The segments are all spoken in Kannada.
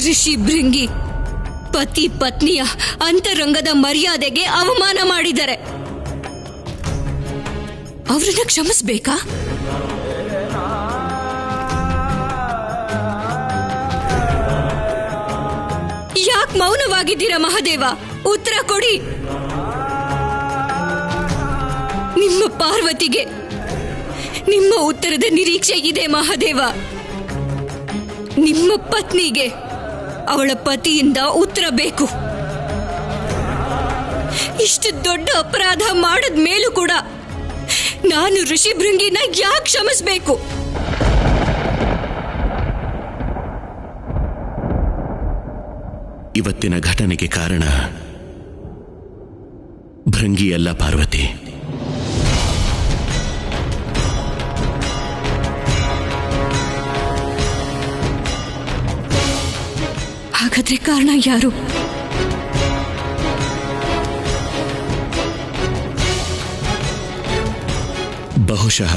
ಋಷಿ ಭೃಂಗಿ ಪತಿ ಪತ್ನಿಯ ಅಂತರಂಗದ ಮರ್ಯಾದೆಗೆ ಅವಮಾನ ಮಾಡಿದ್ದಾರೆ. ಅವರನ್ನ ಕ್ಷಮಿಸಬೇಕಾ? ಯಾಕೆ ಮೌನವಾಗಿದ್ದೀರಾ ಮಹಾದೇವ? ಉತ್ತರ ಕೊಡಿ. ನಿಮ್ಮ ಪಾರ್ವತಿಗೆ ನಿಮ್ಮ ಉತ್ತರದ ನಿರೀಕ್ಷೆ ಇದೆ ಮಹಾದೇವ. ನಿಮ್ಮ ಪತ್ನಿಗೆ ಅವಳ ಪತಿಯಿಂದ ಉತ್ತರ ಬೇಕು. ಇಷ್ಟು ದೊಡ್ಡ ಅಪರಾಧ ಮಾಡದ ಮೇಲೂ ಕೂಡ ನಾನು ಋಷಿ ಭೃಂಗಿನ ಯಾಕೆ ಕ್ಷಮಿಸಬೇಕು? ಇವತ್ತಿನ ಘಟನೆಗೆ ಕಾರಣ ಭೃಂಗಿಯಲ್ಲ ಪಾರ್ವತಿ. ಹಾಗಾದ್ರೆ ಕಾರಣ ಯಾರು? ಬಹುಶಃ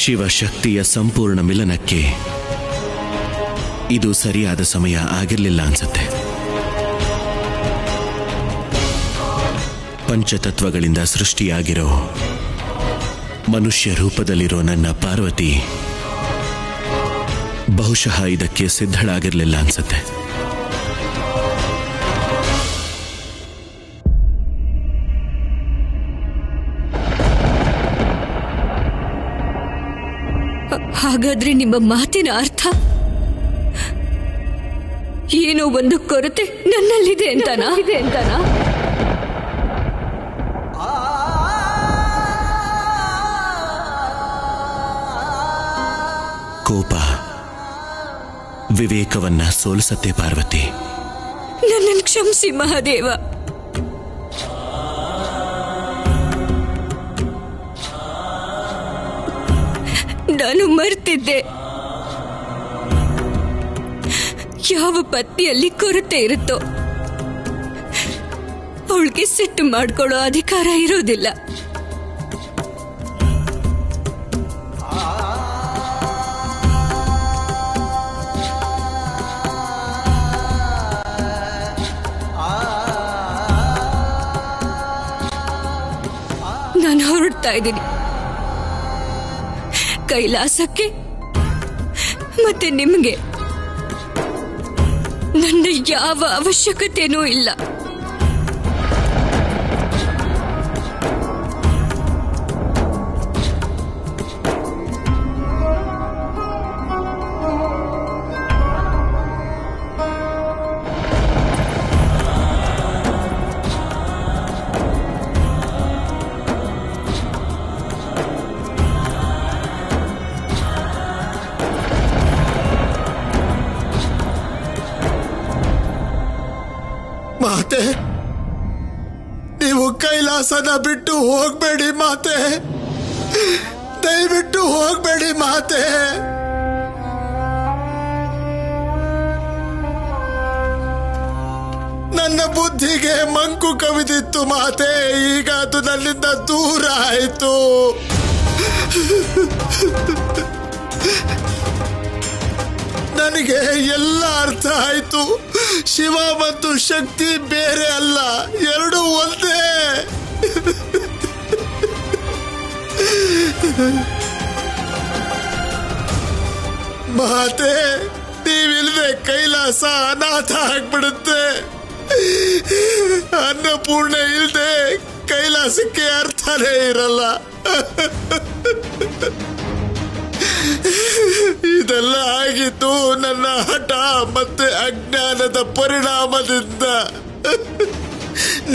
ಶಿವಶಕ್ತಿಯ ಸಂಪೂರ್ಣ ಮಿಲನಕ್ಕೆ ಇದು ಸರಿಯಾದ ಸಮಯ ಆಗಿರಲಿಲ್ಲ ಅನ್ಸುತ್ತೆ. ಪಂಚತತ್ವಗಳಿಂದ ಸೃಷ್ಟಿಯಾಗಿರೋ ಮನುಷ್ಯ ರೂಪದಲ್ಲಿರೋ ನನ್ನ ಪಾರ್ವತಿ ಬಹುಶಃ ಇದಕ್ಕೆ ಸಿದ್ಧಳಾಗಿರಲಿಲ್ಲ ಅನ್ಸುತ್ತೆ. ಹಾಗಾದ್ರೆ ನಿಮ್ಮ ಮಾತಿನ ಅರ್ಥ ಏನೋ ಒಂದು ಕೊರತೆ ನನ್ನಲ್ಲಿದೆ ಅಂತನಾ? ಕೋಪ ವಿವೇಕವನ್ನ ಸೋಲಿಸತ್ತೆ ಪಾರ್ವತಿ. ನನ್ನನ್ನು ಕ್ಷಮಿಸಿ ಮಹಾದೇವ. ನಾನು ಮರ್ತಿದ್ದೆ. ಯಾವ ಪತ್ನಿಯಲ್ಲಿ ಕೊರತೆ ಇರುತ್ತೋ ಅವಳಿಗೆ ಸಿಟ್ಟು ಮಾಡ್ಕೊಳ್ಳೋ ಅಧಿಕಾರ ಇರೋದಿಲ್ಲ. ನಾನು ಹೊರಡ್ತಾ ಇದ್ದೀನಿ ಕೈಲಾಸಕ್ಕೆ. ಮತ್ತೆ ನಿಮಗೆ ನನ್ನ ಯಾವ ಅವಶ್ಯಕತೆನೂ ಇಲ್ಲ. ಮಾತೆ, ನೀವು ಕೈಲಾಸನ ಬಿಟ್ಟು ಹೋಗ್ಬೇಡಿ ಮಾತೆ, ದಯವಿಟ್ಟು ಹೋಗ್ಬೇಡಿ ಮಾತೆ. ನನ್ನ ಬುದ್ಧಿಗೆ ಮಂಕು ಕವಿದಿತ್ತು ಮಾತೆ, ಈಗ ಅದು ನನ್ನಿಂದ ದೂರ ಆಯಿತು. ನನಗೆ ಎಲ್ಲ ಅರ್ಥ ಆಯ್ತು. ಶಿವ ಮತ್ತು ಶಕ್ತಿ ಬೇರೆ ಅಲ್ಲ, ಎರಡು ಒಂದೇ. ಮಾತೆ, ನೀವಿಲ್ಲದೆ ಕೈಲಾಸ ಅನಾಥ ಆಗ್ಬಿಡುತ್ತೆ. ಅನ್ನಪೂರ್ಣ ಇಲ್ಲದೆ ಕೈಲಾಸಕ್ಕೆ ಅರ್ಥನೇ ಇರಲ್ಲ. ಇದೆಲ್ಲ ಆಗಿದ್ದು ನನ್ನ ಹಠ ಮತ್ತೆ ಅಜ್ಞಾನದ ಪರಿಣಾಮದಿಂದ.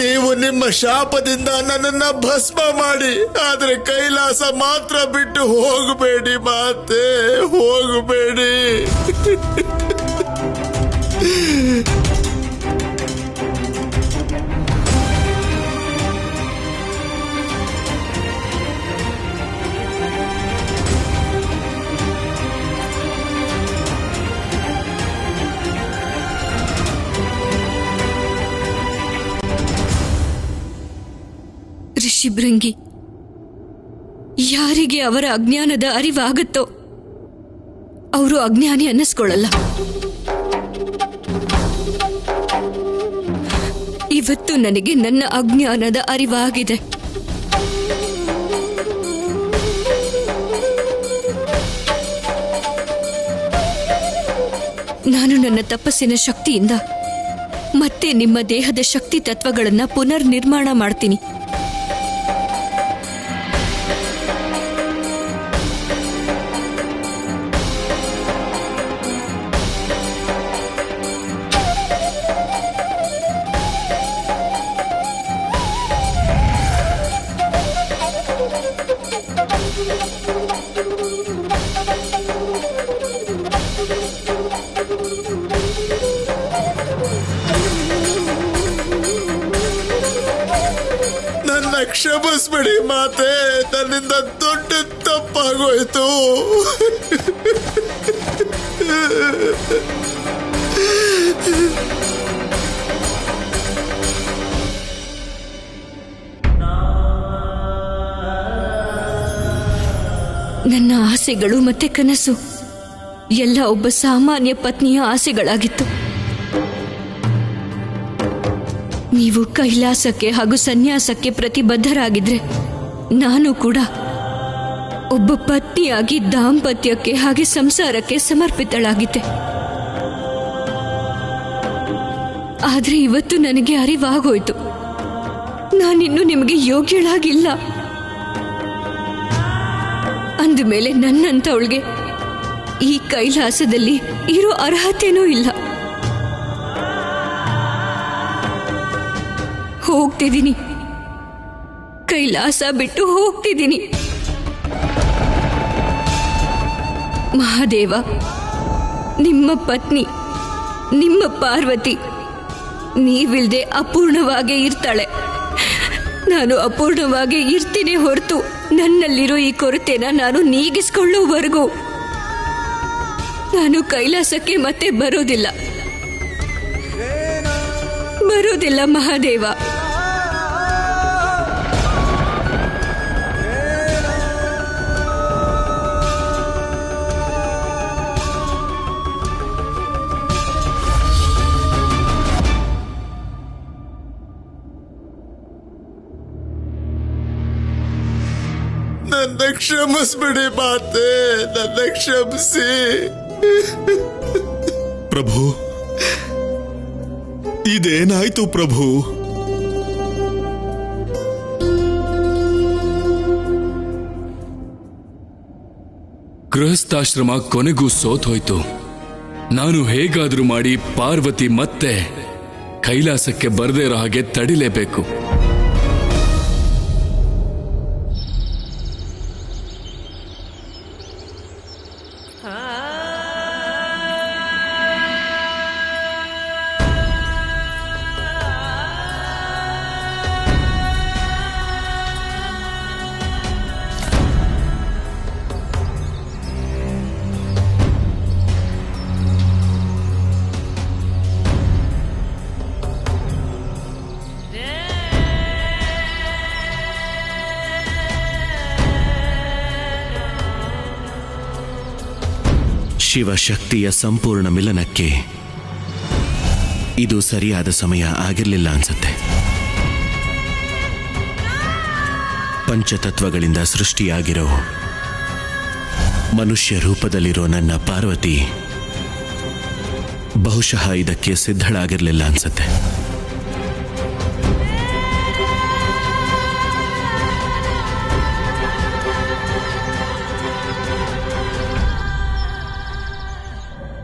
ನೀವು ನಿಮ್ಮ ಶಾಪದಿಂದ ನನ್ನನ್ನ ಭಸ್ಮ ಮಾಡಿ, ಆದ್ರೆ ಕೈಲಾಸ ಮಾತ್ರ ಬಿಟ್ಟು ಹೋಗಬೇಡಿ ಮಾತೆ, ಹೋಗಬೇಡಿ. ಋಷಿ ಭೃಂಗಿ ಯಾರಿಗೆ ಅವರ ಅಜ್ಞಾನದ ಅರಿವಾಗುತ್ತೋ ಅವರು ಅಜ್ಞಾನಿ ಅನ್ನಿಸ್ಕೊಳ್ಳಲ್ಲ. ಇವತ್ತು ನನಗೆ ನನ್ನ ಅಜ್ಞಾನದ ಅರಿವಾಗಿದೆ. ನಾನು ನನ್ನ ತಪಸ್ಸಿನ ಶಕ್ತಿಯಿಂದ ಮತ್ತೆ ನಿಮ್ಮ ದೇಹದ ಶಕ್ತಿ ತತ್ವಗಳನ್ನ ಪುನರ್ ನಿರ್ಮಾಣ ಮಾಡ್ತೀನಿ. ಕ್ಷಮಿಸ್ಬಿಡಿ ಮಾತೆ, ನನ್ನಿಂದ ದೊಡ್ಡ ತಪ್ಪಾಗೋಯ್ತು. ನನ್ನ ಆಸೆಗಳು ಮತ್ತೆ ಕನಸು ಎಲ್ಲ ಒಬ್ಬ ಸಾಮಾನ್ಯ ಪತ್ನಿಯ ಆಸೆಗಳಾಗಿತ್ತು. ನೀವು ಕೈಲಾಸಕ್ಕೆ ಹಾಗೂ ಸನ್ಯಾಸಕ್ಕೆ ಪ್ರತಿಬದ್ಧರಾಗಿದ್ರೆ ನಾನು ಕೂಡ ಒಬ್ಬ ಪತ್ನಿಯಾಗಿ ದಾಂಪತ್ಯಕ್ಕೆ ಹಾಗೆ ಸಂಸಾರಕ್ಕೆ ಸಮರ್ಪಿತಳಾಗಿದ್ದೆ. ಆದ್ರೆ ಇವತ್ತು ನನಗೆ ಅರಿವಾಗೋಯ್ತು, ನಾನಿನ್ನು ನಿಮಗೆ ಯೋಗ್ಯಳಾಗಿಲ್ಲ. ಅಂದಮೇಲೆ ನನ್ನಂತವಳಿಗೆ ಈ ಕೈಲಾಸದಲ್ಲಿ ಇರೋ ಅರ್ಹತೆನೂ ಇಲ್ಲ. ಹೋಗ್ತಿದ್ದೀನಿ, ಕೈಲಾಸ ಬಿಟ್ಟು ಹೋಗ್ತಿದ್ದೀನಿ. ಮಹಾದೇವ, ನಿಮ್ಮ ಪತ್ನಿ, ನಿಮ್ಮ ಪಾರ್ವತಿ ನೀವಿಲ್ದೆ ಅಪೂರ್ಣವಾಗೇ ಇರ್ತಾಳೆ. ನಾನು ಅಪೂರ್ಣವಾಗೇ ಇರ್ತೀನಿ ಹೊರತು ನನ್ನಲ್ಲಿರೋ ಈ ಕೊರತೆನ ನಾನು ನೀಗಿಸ್ಕೊಳ್ಳೋವರೆಗೂ ನಾನು ಕೈಲಾಸಕ್ಕೆ ಮತ್ತೆ ಬರೋದಿಲ್ಲ ಮಹಾದೇವ. ನನ್ನ ಕ್ಷಮಿಸ್ಬಿಡಿ ಮಾತೆ, ನನ್ನ ಕ್ಷಮಿಸಿ. ಪ್ರಭು, ಇದೇನಾಯ್ತು ಪ್ರಭು? ಗೃಹಸ್ಥಾಶ್ರಮ ಕೊನೆಗೂ ಸೋತೋಯ್ತು. ನಾನು ಹೇಗಾದ್ರೂ ಮಾಡಿ ಪಾರ್ವತಿ ಮತ್ತೆ ಕೈಲಾಸಕ್ಕೆ ಬರದೇ ಇರೋ ಹಾಗೆ ತಡಿಲೇಬೇಕು. ಶಿವಶಕ್ತಿಯ ಸಂಪೂರ್ಣ ಮಿಲನಕ್ಕೆ ಇದು ಸರಿಯಾದ ಸಮಯ ಆಗಿರಲಿಲ್ಲ ಅನ್ಸುತ್ತೆ. ಪಂಚತತ್ವಗಳಿಂದ ಸೃಷ್ಟಿಯಾಗಿರೋ ಮನುಷ್ಯ ರೂಪದಲ್ಲಿರೋ ನನ್ನ ಪಾರ್ವತಿ ಬಹುಶಃ ಇದಕ್ಕೆ ಸಿದ್ಧಳಾಗಿರಲಿಲ್ಲ ಅನ್ಸುತ್ತೆ.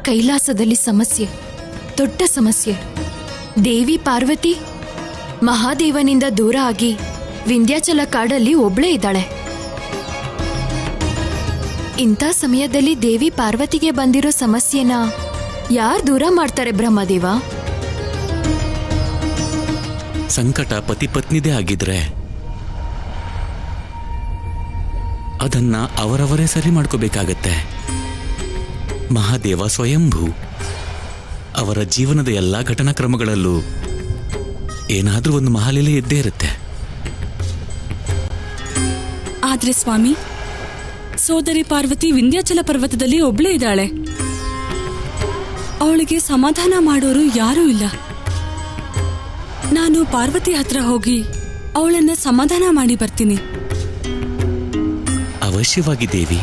ಕೈಲಾಸದಲ್ಲಿ ಸಮಸ್ಯೆ, ದೊಡ್ಡ ಸಮಸ್ಯೆ. ದೇವಿ ಪಾರ್ವತಿ ಮಹಾದೇವನಿಂದ ದೂರ ಆಗಿ ವಿಂಧ್ಯಾಚಲ ಕಾಡಲ್ಲಿ ಒಬ್ಳೇ ಇದ್ದಾಳೆ. ಇಂಥ ಸಮಯದಲ್ಲಿ ದೇವಿ ಪಾರ್ವತಿಗೆ ಬಂದಿರೋ ಸಮಸ್ಯೆನ ಯಾರು ದೂರ ಮಾಡ್ತಾರೆ ಬ್ರಹ್ಮದೇವ? ಸಂಕಟ ಪತಿ ಪತ್ನಿದೇ ಆಗಿದ್ರೆ ಅದನ್ನ ಅವರವರೇ ಸರಿ ಮಾಡ್ಕೋಬೇಕಾಗತ್ತೆ. ಮಹಾದೇವ ಸ್ವಯಂಭೂ, ಅವರ ಜೀವನದ ಎಲ್ಲಾ ಘಟನಾಕ್ರಮಗಳಲ್ಲೂ ಏನಾದ್ರೂ ಒಂದು ಮಹಾಲೀಲೆ ಇದ್ದೇ ಇರುತ್ತೆ. ಆದ್ರೆ ಸ್ವಾಮಿ, ಸೋದರಿ ಪಾರ್ವತಿ ವಿಂಧ್ಯಾಚಲ ಪರ್ವತದಲ್ಲಿ ಒಬ್ಳೇ ಇದ್ದಾಳೆ. ಅವಳಿಗೆ ಸಮಾಧಾನ ಮಾಡೋರು ಯಾರೂ ಇಲ್ಲ. ನಾನು ಪಾರ್ವತಿ ಹತ್ರ ಹೋಗಿ ಅವಳನ್ನ ಸಮಾಧಾನ ಮಾಡಿ ಬರ್ತೀನಿ. ಅವಶ್ಯವಾಗಿ ದೇವಿ.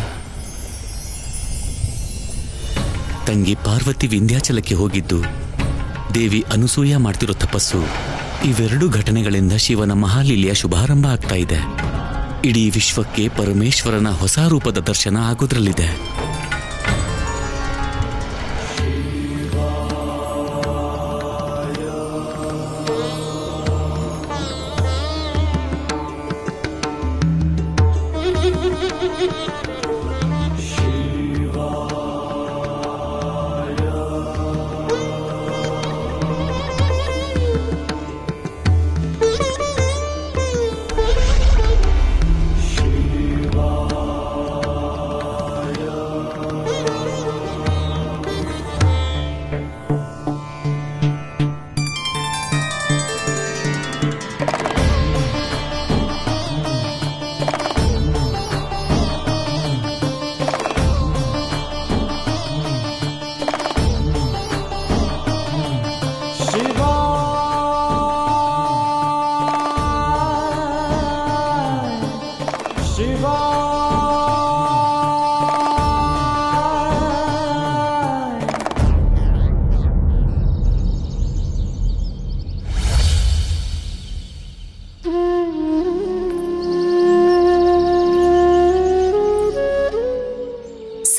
ತಂಗಿ ಪಾರ್ವತಿ ವಿಂಧ್ಯಾಚಲಕ್ಕೆ ಹೋಗಿದ್ದು, ದೇವಿ ಅನಸೂಯ ಮಾಡ್ತಿರೋ ತಪಸ್ಸು, ಇವೆರಡು ಘಟನೆಗಳಿಂದ ಶಿವನ ಮಹಾಲೀಲೆಯ ಶುಭಾರಂಭ ಆಗ್ತಾ ಇದೆ. ಇಡೀ ವಿಶ್ವಕ್ಕೆ ಪರಮೇಶ್ವರನ ಹೊಸ ರೂಪದ ದರ್ಶನ ಆಗೋದ್ರಲ್ಲಿದೆ.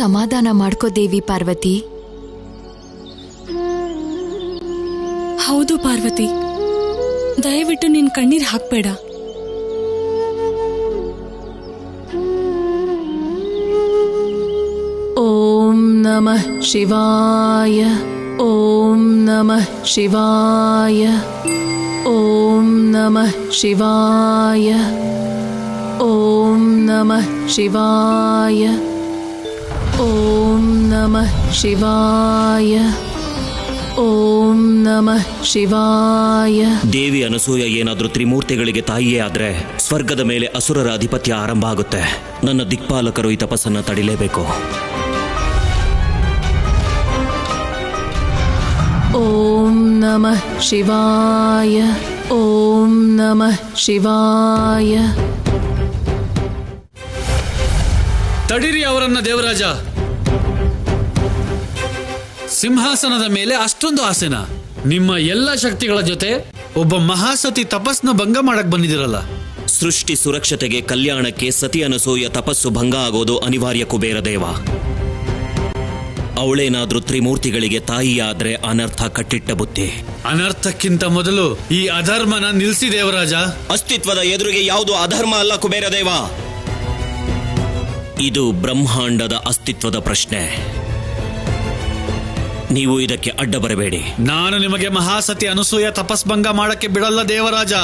ಸಮಾಧಾನ ಮಾಡ್ಕೋ ದೇವಿ ಪಾರ್ವತಿ. ಹೌದು ಪಾರ್ವತಿ, ದಯವಿಟ್ಟು ನಿನ್ ಕಣ್ಣೀರ್ ಹಾಕ್ಬೇಡ. ಓಂ ನಮಃ ಶಿವಾಯ. ಓಂ ನಮಃ ಶಿವಾಯ. ಓಂ ನಮಃ ಶಿವಾಯ. ಓಂ ನಮಃ ಶಿವಾಯ. ಓಂ ನಮಃ ಶಿವಾಯ. ಓಂ ನಮಃ ಶಿವಾಯ. ದೇವಿ ಅನಸೂಯ ಏನಾದ್ರೂ ತ್ರಿಮೂರ್ತಿಗಳಿಗೆ ತಾಯಿಯೇ ಆದ್ರೆ ಸ್ವರ್ಗದ ಮೇಲೆ ಅಸುರರ ಅಧಿಪತ್ಯ ಆರಂಭ ಆಗುತ್ತೆ. ನನ್ನ ದಿಕ್ಪಾಲಕರು ಈ ತಪಸ್ಸನ್ನ ತಡಿಲೇಬೇಕು. ಓಂ ನಮಃ ಶಿವಾಯ. ಓಂ ನಮಃ ಶಿವಾಯ. ತಡಿರಿ ಅವರನ್ನ ದೇವರಾಜ. ಸಿಂಹಾಸನದ ಮೇಲೆ ಅಷ್ಟೊಂದು ಆಸೆನ? ನಿಮ್ಮ ಎಲ್ಲ ಶಕ್ತಿಗಳ ಜೊತೆ ಒಬ್ಬ ಮಹಾಸತಿ ತಪಸ್ನ ಭಂಗ ಮಾಡಕ್ ಬಂದಿದಿರಲ್ಲ. ಸೃಷ್ಟಿ ಸುರಕ್ಷತೆಗೆ, ಕಲ್ಯಾಣಕ್ಕೆ ಸತಿ ಅನಸೂಯ ತಪಸ್ಸು ಭಂಗ ಆಗೋದು ಅನಿವಾರ್ಯ ಕುಬೇರ ದೇವ. ಅವಳೇನಾದ್ರೂ ತ್ರಿಮೂರ್ತಿಗಳಿಗೆ ತಾಯಿಯಾದ್ರೆ ಅನರ್ಥ ಕಟ್ಟಿಟ್ಟ ಬುತ್ತಿ. ಅನರ್ಥಕ್ಕಿಂತ ಮೊದಲು ಈ ಅಧರ್ಮನ ನಿಲ್ಸಿ ದೇವರಾಜ. ಅಸ್ತಿತ್ವದ ಎದುರಿಗೆ ಯಾವುದು ಅಧರ್ಮ ಅಲ್ಲ ಕುಬೇರ ದೇವ. ಇದು ಬ್ರಹ್ಮಾಂಡದ ಅಸ್ತಿತ್ವದ ಪ್ರಶ್ನೆ. ನೀವು ಇದಕ್ಕೆ ಅಡ್ಡ ಬರಬೇಡಿ. ನಾನು ನಿಮಗೆ ಮಹಾಸತಿ ಅನಸೂಯ ತಪಸ್ಭಂಗ ಮಾಡಕ್ಕೆ ಬಿಡಲ್ಲ ದೇವರಾಜ.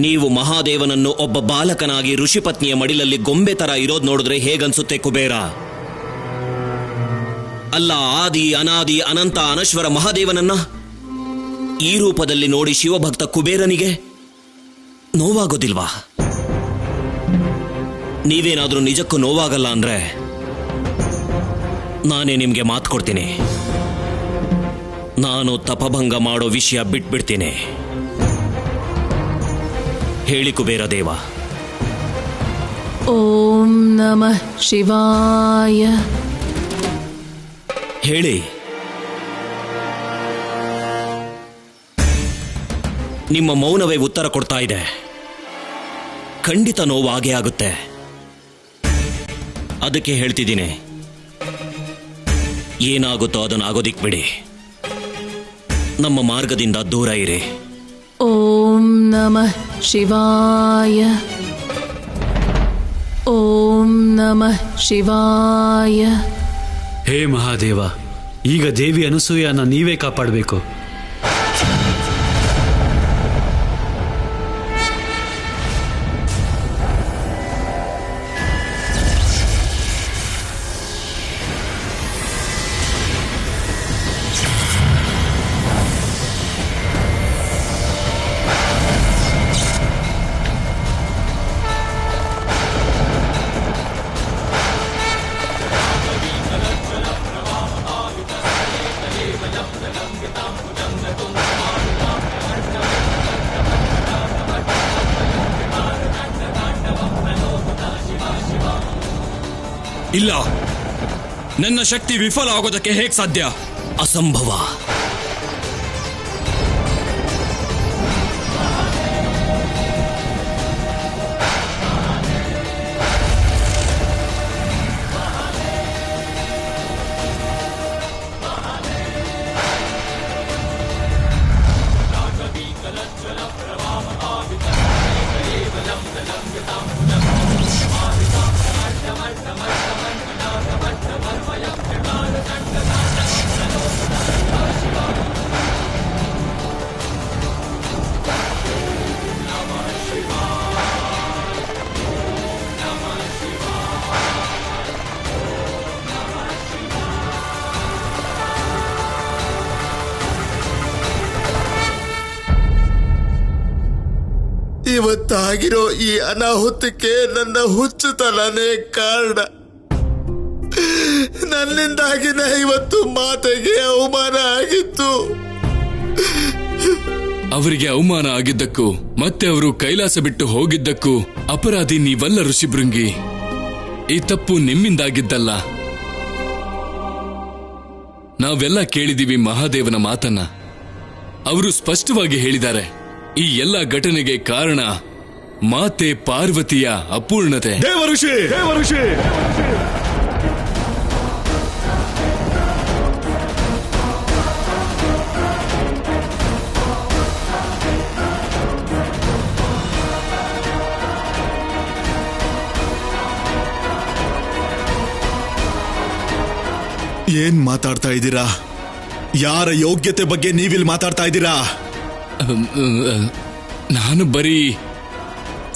ನೀವು ಮಹಾದೇವನನ್ನು ಒಬ್ಬ ಬಾಲಕನಾಗಿ ಋಷಿಪತ್ನಿಯ ಮಡಿಲಲ್ಲಿ ಗೊಂಬೆ ತರ ಇರೋದ್ ನೋಡಿದ್ರೆ ಹೇಗನ್ಸುತ್ತೆ ಕುಬೇರ? ಅಲ್ಲ, ಆದಿ ಅನಾದಿ ಅನಂತ ಅನಶ್ವರ ಮಹಾದೇವನನ್ನ ಈ ರೂಪದಲ್ಲಿ ನೋಡಿ ಶಿವಭಕ್ತ ಕುಬೇರನಿಗೆ ನೋವಾಗೋದಿಲ್ವಾ? ನೀವೇನಾದ್ರೂ ನಿಜಕ್ಕೂ ನೋವಾಗಲ್ಲ ಅಂದ್ರೆ ನಾನೇ ನಿಮ್ಗೆ ಮಾತು ಕೊಡ್ತೀನಿ. ನಾನು ತಪಭಂಗ ಮಾಡೋ ವಿಷಯ ಬಿಟ್ಬಿಡ್ತೀನಿ. ಹೇಳಿ ಕುಬೇರ ದೇವ. ಓಂ ನಮಃ ಶಿವಾಯ. ಹೇಳಿ. ನಿಮ್ಮ ಮೌನವೇ ಉತ್ತರ ಕೊಡ್ತಾ ಇದೆ. ಖಂಡಿತ ನೋವು ಆಗೇ ಆಗುತ್ತೆ. ಅದಕ್ಕೆ ಹೇಳ್ತಿದ್ದೀನಿ, ಏನಾಗುತ್ತೋ ಅದನ್ನು ಆಗೋದಿಕ್ ಬಿಡಿ. ನಮ್ಮ ಮಾರ್ಗದಿಂದ ದೂರ ಇರಿ. ಓಂ ನಮಃ ಶಿವಾಯ. ಓಂ ನಮಃ ಶಿವಾಯ. ಹೇ ಮಹಾದೇವ, ಈಗ ದೇವಿ ಅನಸೂಯನ ನೀವೇ ಕಾಪಾಡಬೇಕು. ಇಲ್ಲ, ನನ್ನ ಶಕ್ತಿ ವಿಫಲ ಆಗೋದಕ್ಕೆ ಹೇಗೆ ಸಾಧ್ಯ? ಅಸಂಭವ. ಇವತ್ತಾಗಿರೋ ಈ ಅನಾಹುತಕ್ಕೆ ನನ್ನ ಹುಚ್ಚುತನನೇ ಕಾರಣ. ನನ್ನಿಂದಾಗಿನ ಇವತ್ತು ಮಾತೆಗೆ ಅವಮಾನ ಆಗಿತ್ತು. ಅವರಿಗೆ ಅವಮಾನ ಆಗಿದ್ದಕ್ಕೂ ಮತ್ತೆ ಅವರು ಕೈಲಾಸ ಬಿಟ್ಟು ಹೋಗಿದ್ದಕ್ಕೂ ಅಪರಾಧಿ ನೀವಲ್ಲ ಋಷಿಭೃಂಗಿ. ಈ ತಪ್ಪು ನಿಮ್ಮಿಂದಾಗಿದ್ದಲ್ಲ. ನಾವೆಲ್ಲ ಕೇಳಿದೀವಿ ಮಹಾದೇವನ ಮಾತನ್ನ. ಅವರು ಸ್ಪಷ್ಟವಾಗಿ ಹೇಳಿದ್ದಾರೆ, ಈ ಎಲ್ಲ ಘಟನೆಗೆ ಕಾರಣ ಮಾತೆ ಪಾರ್ವತಿಯ ಅಪೂರ್ಣತೆ. ದೇವಋಷಿ, ದೇವಋಷಿ, ಏನ್ ಮಾತಾಡ್ತಾ ಇದ್ದೀರಾ? ಯಾರ ಯೋಗ್ಯತೆ ಬಗ್ಗೆ ನೀವಿಲ್ಲಿ ಮಾತಾಡ್ತಾ ಇದ್ದೀರಾ? ನಾನು ಬರೀ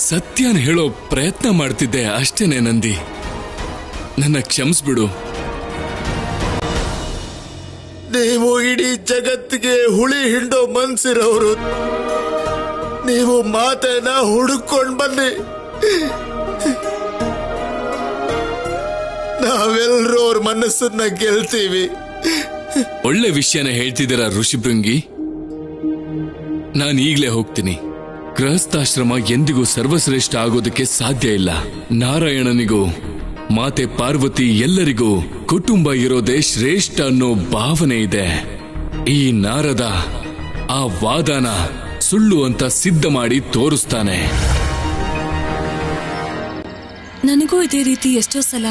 ಸತ್ಯನ ಹೇಳೋ ಪ್ರಯತ್ನ ಮಾಡ್ತಿದ್ದೆ ಅಷ್ಟೇನೆ ನಂದಿ. ನನ್ನ ಕ್ಷಮಿಸ್ಬಿಡು. ನೀವು ಇಡೀ ಜಗತ್ತಿಗೆ ಹುಳಿ ಹಿಂಡೋ ಮನ್ಸಿರೋರು. ನೀವು ಮಾತೇನ ಹುಡುಕೊಂಡ್ ಬನ್ನಿ. ನಾವೆಲ್ಲರೂ ಅವ್ರ ಮನಸ್ಸನ್ನ ಗೆಲ್ತೀವಿ. ಒಳ್ಳೆ ವಿಷಯನ ಹೇಳ್ತಿದ್ದೀರಾ ಋಷಿಭೃಂಗಿ. ನಾನು ಈಗಲೇ ಹೋಗ್ತೀನಿ. ಗೃಹಸ್ಥಾಶ್ರಮ ಎಂದಿಗೂ ಸರ್ವಶ್ರೇಷ್ಠ ಆಗೋದಕ್ಕೆ ಸಾಧ್ಯ ಇಲ್ಲ. ನಾರಾಯಣನಿಗೂ ಮಾತೆ ಪಾರ್ವತಿ ಎಲ್ಲರಿಗೂ ಕುಟುಂಬ ಇರೋದೇ ಶ್ರೇಷ್ಠ ಅನ್ನೋ ಭಾವನೆ ಇದೆ. ಈ ನಾರದ ಆ ವಾದನ ಸುಳ್ಳು ಅಂತ ಸಿದ್ಧ ಮಾಡಿ ತೋರಿಸ್ತಾನೆ. ನನಗೂ ಇದೇ ರೀತಿ ಎಷ್ಟೋ ಸಲ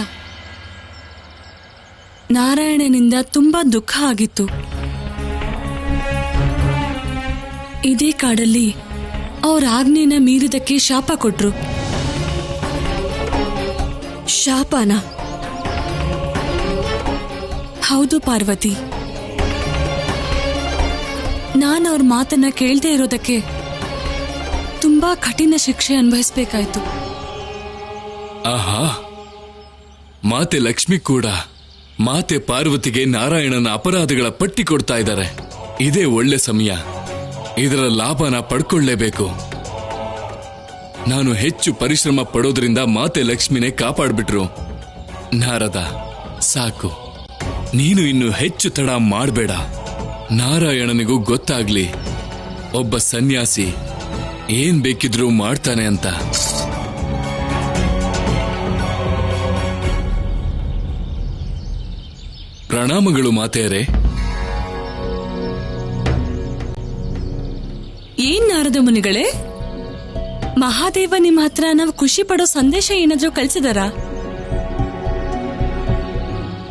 ನಾರಾಯಣನಿಂದ ತುಂಬಾ ದುಃಖ ಆಗಿತ್ತು. ಇದೇ ಕಾಡಲ್ಲಿ ಅವ್ರ ಆಜ್ಞೆನ ಮೀರಿದಕ್ಕೆ ಶಾಪ ಕೊಟ್ರು. ಶಾಪನ? ಹೌದು ಪಾರ್ವತಿ, ನಾನು ಅವ್ರ ಮಾತನ್ನ ಕೇಳದೆ ಇರೋದಕ್ಕೆ ತುಂಬಾ ಕಠಿಣ ಶಿಕ್ಷೆ ಅನುಭವಿಸ್ಬೇಕಾಯ್ತು. ಆಹಾ, ಮಾತೆ ಲಕ್ಷ್ಮಿ ಕೂಡ ಮಾತೆ ಪಾರ್ವತಿಗೆ ನಾರಾಯಣನ ಅಪರಾಧಗಳ ಪಟ್ಟಿ ಕೊಡ್ತಾ ಇದ್ದಾರೆ. ಇದೇ ಒಳ್ಳೆ ಸಮಯ. ಇದರ ಲಾಭನ ಪಡ್ಕೊಳ್ಳೇಬೇಕು. ನಾನು ಹೆಚ್ಚು ಪರಿಶ್ರಮ ಪಡೋದ್ರಿಂದ ಮಾತೆ ಲಕ್ಷ್ಮಿನೇ ಕಾಪಾಡ್ಬಿಟ್ರು. ನಾರದ, ಸಾಕು, ನೀನು ಇನ್ನು ಹೆಚ್ಚು ತಡ ಮಾಡಬೇಡ. ನಾರಾಯಣನಿಗೂ ಗೊತ್ತಾಗ್ಲಿ ಒಬ್ಬ ಸನ್ಯಾಸಿ ಏನ್ ಬೇಕಿದ್ರೂ ಮಾಡ್ತಾನೆ ಅಂತ. ಪ್ರಣಾಮಗಳು ಮಾತೆಯರೇ. ಏನ್ ನಾರದ ಮುನಿಗಳೇ, ಮಹಾದೇವ ನಿಮ್ಮ ಹತ್ರ ನಾವು ಖುಷಿ ಪಡೋ ಸಂದೇಶ ಏನಾದ್ರೂ ಕಳ್ಸಿದಾರಾ?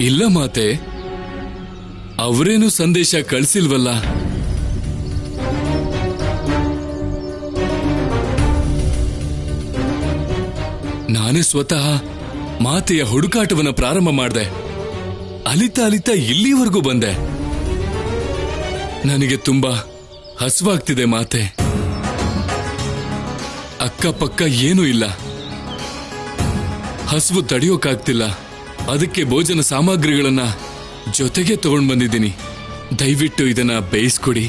ಇಲ್ಲ ಮಾತೆ, ಅವರೇನು ಸಂದೇಶ ಕಳಿಸಿಲ್ವಲ್ಲ. ನಾನೇ ಸ್ವತಃ ಮಾತೆಯ ಹುಡುಕಾಟವನ್ನ ಪ್ರಾರಂಭ ಮಾಡಿದೆ. ಅಲಿತಾ ಅಲಿತಾ ಇಲ್ಲಿವರೆಗೂ ಬಂದೆ. ನನಗೆ ತುಂಬಾ ಹಸುವಾಗ್ತಿದೆ ಮಾತೆ. ಅಕ್ಕಪಕ್ಕ ಏನೂ ಇಲ್ಲ. ಹಸುವು ತಡೆಯೋಕಾಗ್ತಿಲ್ಲ. ಅದಕ್ಕೆ ಭೋಜನ ಸಾಮಗ್ರಿಗಳನ್ನ ಜೊತೆಗೆ ತಗೊಂಡ್ ಬಂದಿದ್ದೀನಿ. ದಯವಿಟ್ಟು ಇದನ್ನ ಬೇಯಿಸ್ಕೊಡಿ.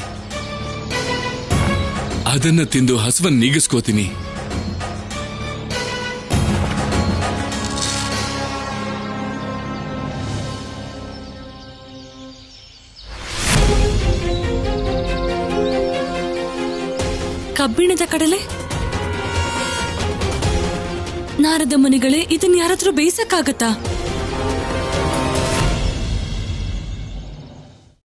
ಅದನ್ನ ತಿಂದು ಹಸುವನ್ನ ನೀಗಿಸ್ಕೋತೀನಿ. ಕಬ್ಬಿಣದ ಕಡಲೆ? ನಾರದ ಮುನಿಗಳೇ, ಇದನ್ನ ಯಾರಾದ್ರೂ ಬೇಯಿಸಕ್ಕಾಗತ್ತಾ?